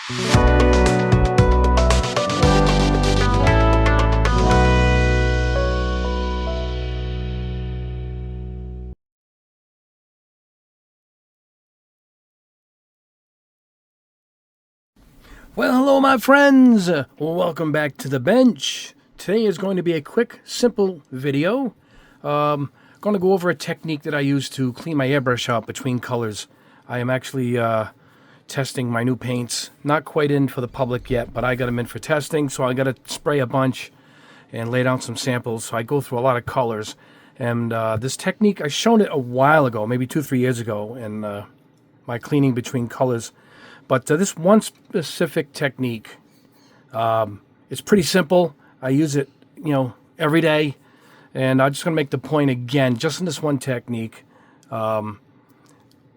Well, hello my friends! Welcome back to the bench. Today is going to be a quick, simple video. Going to go over a technique that I use to clean my airbrush out between colors. I am actually testing my new paints. Not quite in for the public yet, but I got them in for testing, so I got to spray a bunch and lay down some samples. So I go through a lot of colors. And this technique, I shown it a while ago, maybe 2-3 years ago, in my cleaning between colors. But this one specific technique, it's pretty simple. I use it, every day. And I'm just going to make the point again, just in this one technique,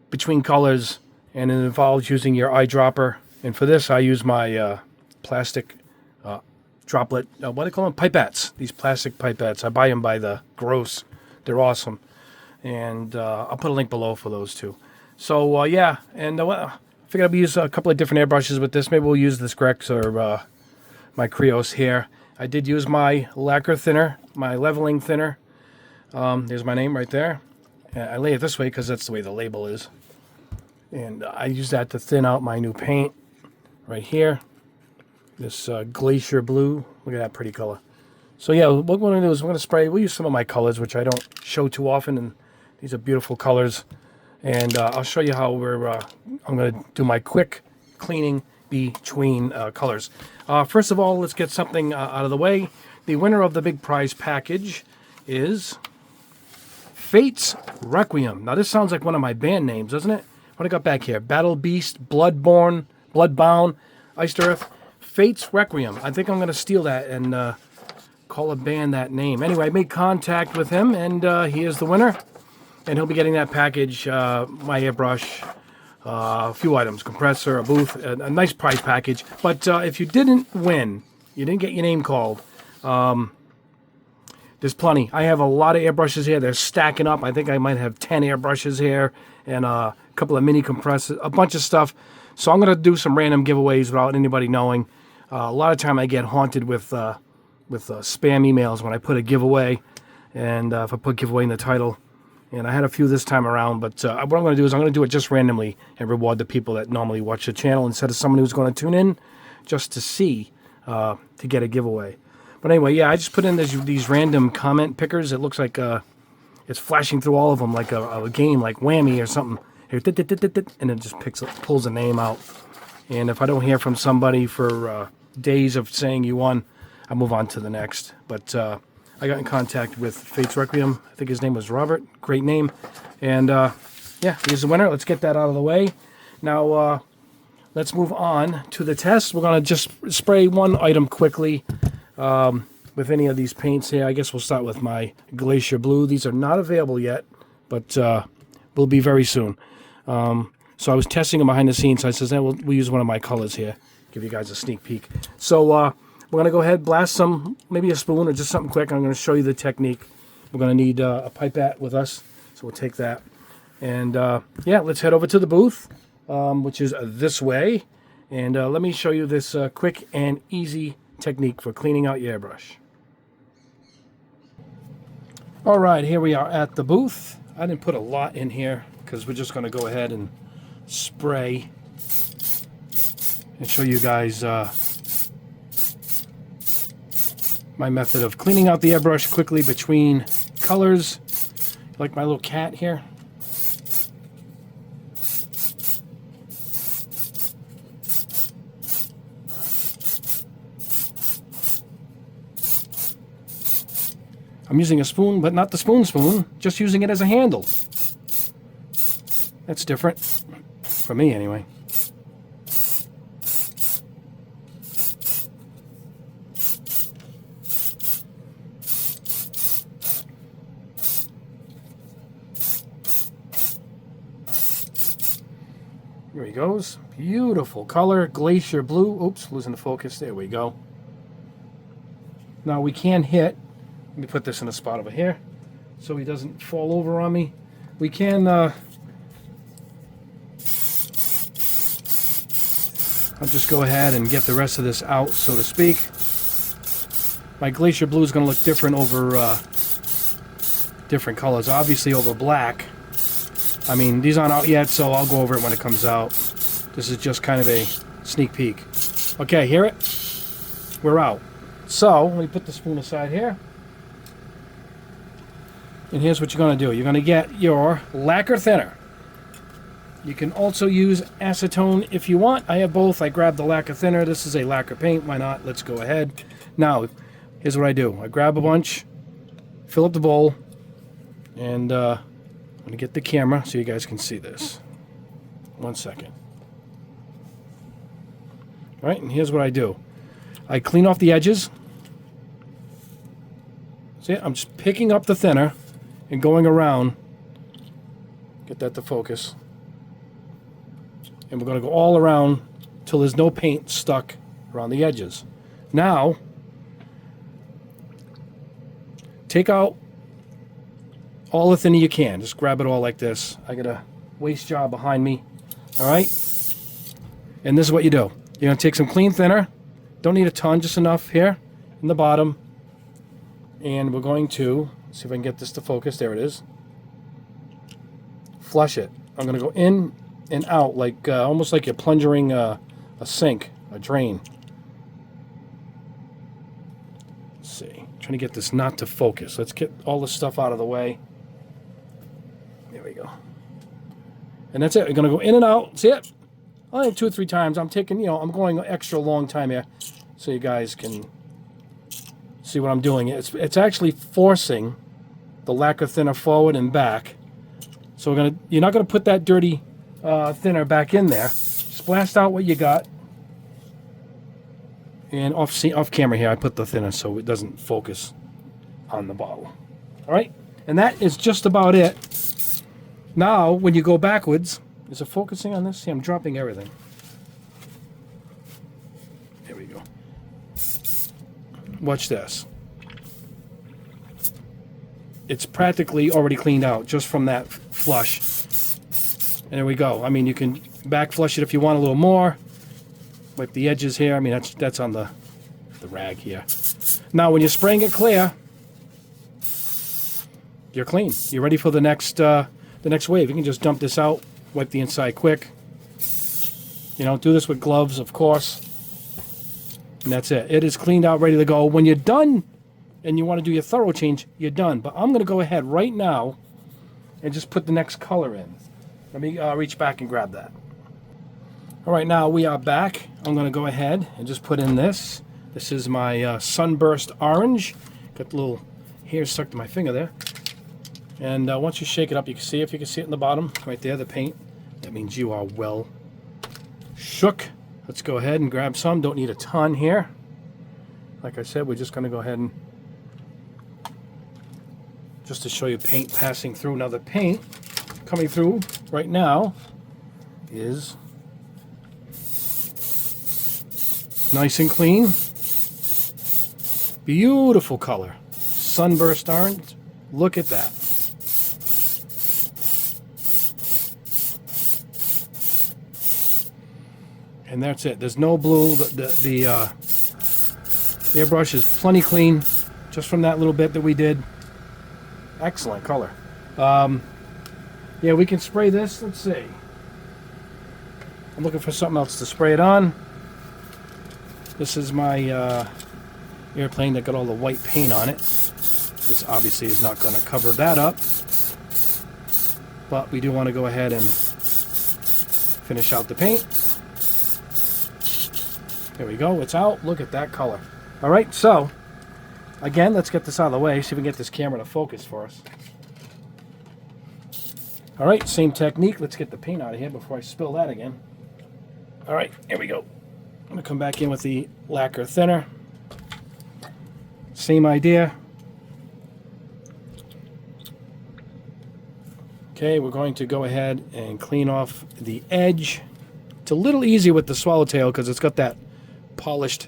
between colors, and it involves using your eyedropper. And for this, I use my plastic droplet, what do they call them? Pipettes. These plastic pipettes. I buy them by the gross. They're awesome. And I'll put a link below for those too. So, yeah, and I figured I'd use a couple of different airbrushes with this. Maybe we'll use this Grex or my Creos here. I did use my lacquer thinner, my leveling thinner. There's my name right there. I lay it this way because that's the way the label is. And I use that to thin out my new paint right here. This glacier blue. Look at that pretty color. So yeah, what we're going to do is we're going to spray. We'll use some of my colors, which I don't show too often. And these are beautiful colors. And I'll show you how I'm going to do my quick cleaning between colors. First of all, let's get something out of the way. The winner of the big prize package is Fate's Requiem. Now, this sounds like one of my band names, doesn't it? What I got back here? Battle Beast, Bloodborne, Bloodbound, Iced Earth. Fate's Requiem. I think I'm going to steal that and call a band that name. Anyway, I made contact with him, and he is the winner. And he'll be getting that package, my airbrush, a few items, compressor, a booth, a nice prize package. But if you didn't win, you didn't get your name called, there's plenty. I have a lot of airbrushes here. They're stacking up. I think I might have 10 airbrushes here and a couple of mini compressors, a bunch of stuff. So I'm going to do some random giveaways without anybody knowing. A lot of time I get haunted with spam emails when I put a giveaway, and if I put giveaway in the title. And I had a few this time around, but what I'm going to do is I'm going to do it just randomly and reward the people that normally watch the channel instead of someone who's going to tune in just to see, to get a giveaway. But anyway, yeah, I just put in these random comment pickers. It looks like it's flashing through all of them like a game, like Whammy or something. And it just pulls a name out. And if I don't hear from somebody for days of saying you won, I move on to the next. But I got in contact with Fate's Requiem. I think his name was Robert. Great name. And yeah, he's the winner. Let's get that out of the way. Now, let's move on to the test. We're going to just spray one item quickly with any of these paints here. I guess we'll start with my Glacier Blue. These are not available yet, but will be very soon. So I was testing them behind the scenes. So I said, we'll use one of my colors here. Give you guys a sneak peek. So we're going to go ahead, blast some, maybe a spoon or just something quick. I'm going to show you the technique. We're going to need a pipette with us, so we'll take that. And yeah, let's head over to the booth, which is this way. And let me show you this quick and easy technique for cleaning out your airbrush. All right, here we are at the booth. I didn't put a lot in here because we're just going to go ahead and spray and show you guys my method of cleaning out the airbrush quickly between colors, like my little cat here. I'm using a spoon, but not the spoon, just using it as a handle. That's different, for me anyway. Here he goes. Beautiful color, Glacier Blue. Oops, losing the focus. There we go. Now we can hit, let me put this in a spot over here so he doesn't fall over on me. We can I'll just go ahead and get the rest of this out, so to speak. My Glacier Blue is going to look different over different colors. Obviously over black. I mean, these aren't out yet, so I'll go over it when it comes out. This is just kind of a sneak peek. Okay, hear it? We're out. So, let me put the spoon aside here. And here's what you're going to do. You're going to get your lacquer thinner. You can also use acetone if you want. I have both. I grabbed the lacquer thinner. This is a lacquer paint. Why not? Let's go ahead. Now, here's what I do. I grab a bunch, fill up the bowl, and I'm going to get the camera so you guys can see this. 1 second. All right, and here's what I do. I clean off the edges. See, I'm just picking up the thinner and going around. Get that to focus. And we're going to go all around till there's no paint stuck around the edges. Now, take out all the thinner you can. Just grab it all like this. I got a waste jar behind me. All right? And this is what you do. You're going to take some clean thinner. Don't need a ton, just enough here in the bottom. And we're going to, see if I can get this to focus. There it is. Flush it. I'm going to go in and out, like almost like you're plunging a sink, a drain. Let's see. I'm trying to get this not to focus. Let's get all this stuff out of the way. There we go. And that's it. You're going to go in and out. See it? Only 2 or 3 times. I'm taking, I'm going an extra long time here so you guys can see what I'm doing. It's actually forcing the lacquer thinner forward and back. So you're not going to put that dirty thinner back in there. Just blast out what you got. And off camera here, I put the thinner so it doesn't focus on the bottle. All right? And that is just about it. Now, when you go backwards, is it focusing on this? See, I'm dropping everything. There we go. Watch this. It's practically already cleaned out just from that flush. And there we go. I mean, you can back flush it if you want a little more. Wipe the edges here. I mean, that's on the rag here. Now, when you're spraying it clear, you're clean. You're ready for the next wave. You can just dump this out, wipe the inside quick. Do this with gloves, of course. And that's it. It is cleaned out, ready to go. When you're done and you want to do your thorough change, you're done. But I'm going to go ahead right now and just put the next color in. Let me reach back and grab that. All right, now we are back. I'm going to go ahead and just put in this. This is my Sunburst Orange. Got the little hair stuck to my finger there. And once you shake it up, you can see, if you can see it in the bottom, right there, the paint. That means you are well shook. Let's go ahead and grab some. Don't need a ton here. Like I said, we're just going to go ahead and just to show you paint passing through. Now the paint coming through right now is nice and clean. Beautiful color. Sunburst Orange. Look at that. And that's it. There's no blue. The airbrush is plenty clean just from that little bit that we did. Excellent color. Yeah, we can spray this. Let's see. I'm looking for something else to spray it on. This is my airplane that got all the white paint on it. This obviously is not going to cover that up. But we do want to go ahead and finish out the paint. There we go. It's out. Look at that color. All right, so again, let's get this out of the way. See if we can get this camera to focus for us. All right, same technique. Let's get the paint out of here before I spill that again. All right, here we go. I'm going to come back in with the lacquer thinner. Same idea. Okay, we're going to go ahead and clean off the edge. It's a little easier with the swallowtail because it's got that polished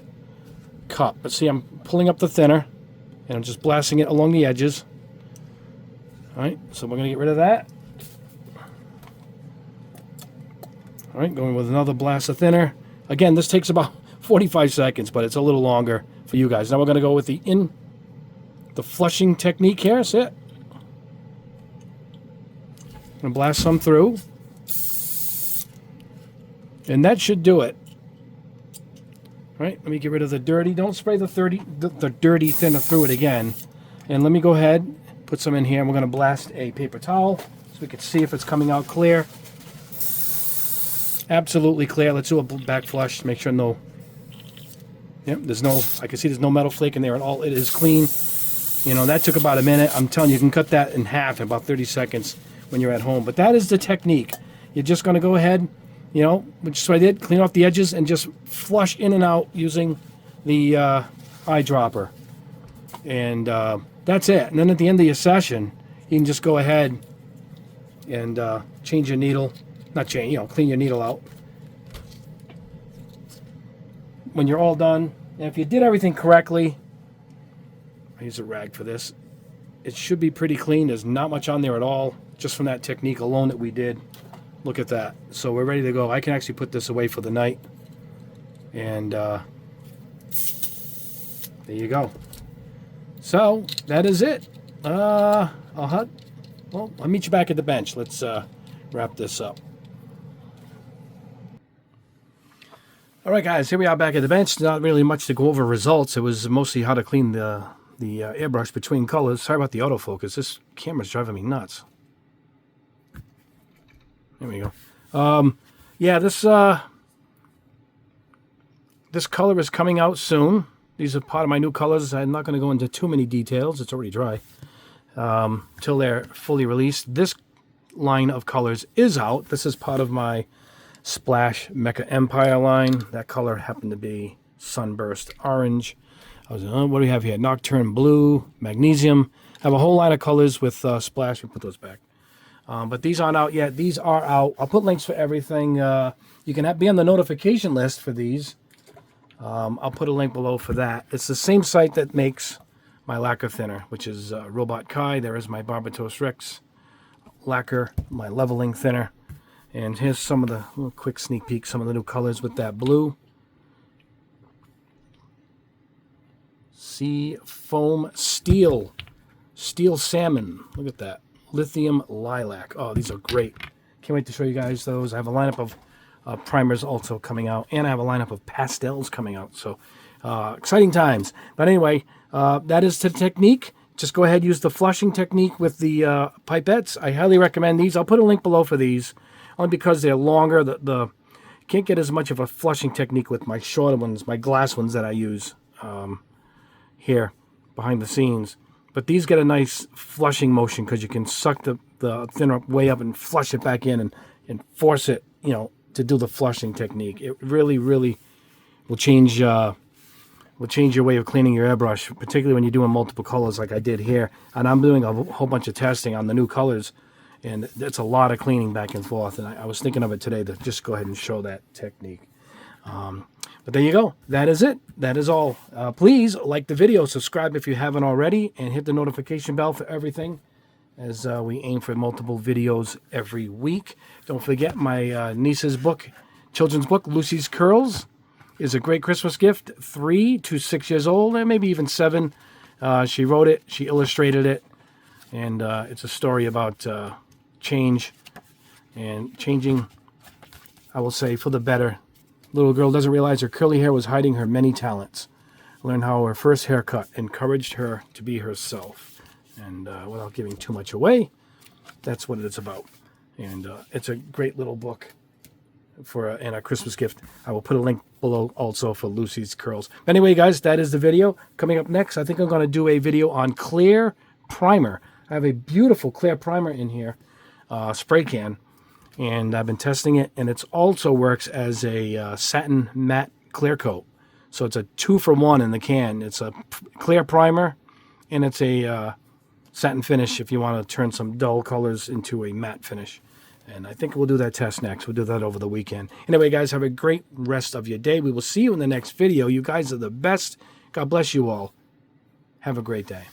cup. But see, I'm pulling up the thinner and I'm just blasting it along the edges. All right, so we're going to get rid of that. All right, going with another blast of thinner. Again, this takes about 45 seconds, but it's a little longer for you guys. Now we're going to go with the flushing technique here. That's it. I'm going to blast some through. And that should do it. All right, let me get rid of the dirty. Don't spray the dirty thinner through it again. And let me go ahead, put some in here. And we're going to blast a paper towel so we can see if it's coming out clear. Absolutely clear. Let's do a back flush. Make sure no... Yep, there's no... I can see there's no metal flake in there at all. It is clean. You know, that took about a minute. I'm telling you, you can cut that in half in about 30 seconds when you're at home. But that is the technique. You're just going to go ahead... You know, which is what I did, clean off the edges and just flush in and out using the eyedropper. And that's it. And then at the end of your session, you can just go ahead and change your needle. Not change, you know, clean your needle out. When you're all done, and if you did everything correctly, I use a rag for this, it should be pretty clean. There's not much on there at all, just from that technique alone that we did. Look at that. So we're ready to go. I can actually put this away for the night. And there you go. So that is it. Well, I'll meet you back at the bench. Let's wrap this up. All right, guys, here we are back at the bench. Not really much to go over results. It was mostly how to clean the airbrush between colors. Sorry about the autofocus. This camera's driving me nuts. There we go. Yeah, this color is coming out soon. These are part of my new colors. I'm not going to go into too many details. It's already dry. Till they're fully released. This line of colors is out. This is part of my Splash Mecha Empire line. That color happened to be Sunburst Orange. What do we have here? Nocturne Blue, Magnesium. I have a whole line of colors with Splash. We'll put those back. But these aren't out yet. These are out. I'll put links for everything. You can be on the notification list for these. I'll put a link below for that. It's the same site that makes my lacquer thinner, which is Robot Kai. There is my Barbatos-Rex lacquer, my leveling thinner. And here's some of the little quick sneak peek, some of the new colors with that blue. Sea Foam Steel. Steel Salmon. Look at that. Lithium Lilac. Oh, these are great. Can't wait to show you guys those. I have a lineup of primers also coming out, and I have a lineup of pastels coming out. So exciting times. But anyway, that is the technique. Just go ahead, use the flushing technique with the pipettes. I highly recommend these. I'll put a link below for these, only because they're longer. You can't get as much of a flushing technique with my shorter ones, my glass ones that I use here behind the scenes. But these get a nice flushing motion because you can suck the thinner way up and flush it back in and force it, you know, to do the flushing technique. It really, really will change your way of cleaning your airbrush, particularly when you're doing multiple colors like I did here. And I'm doing a whole bunch of testing on the new colors, and it's a lot of cleaning back and forth. And I was thinking of it today to just go ahead and show that technique. But there you go. That is it. That is all. Please like the video, subscribe if you haven't already, and hit the notification bell for everything as we aim for multiple videos every week. Don't forget my niece's book, children's book, Lucy's Curls, is a great Christmas gift. 3 to 6 years old, and maybe even 7. She wrote it. She illustrated it. And it's a story about change and changing, I will say, for the better. Little girl doesn't realize her curly hair was hiding her many talents. Learn how her first haircut encouraged her to be herself. And without giving too much away, that's what it's about. And it's a great little book and a Christmas gift. I will put a link below also for Lucy's Curls. But anyway, guys, that is the video. Coming up next, I think I'm going to do a video on clear primer. I have a beautiful clear primer in here, spray can. And I've been testing it, and it also works as a satin matte clear coat. So it's a 2-for-1 in the can. It's a clear primer, and it's a satin finish if you want to turn some dull colors into a matte finish. And I think we'll do that test next. We'll do that over the weekend. Anyway, guys, have a great rest of your day. We will see you in the next video. You guys are the best. God bless you all. Have a great day.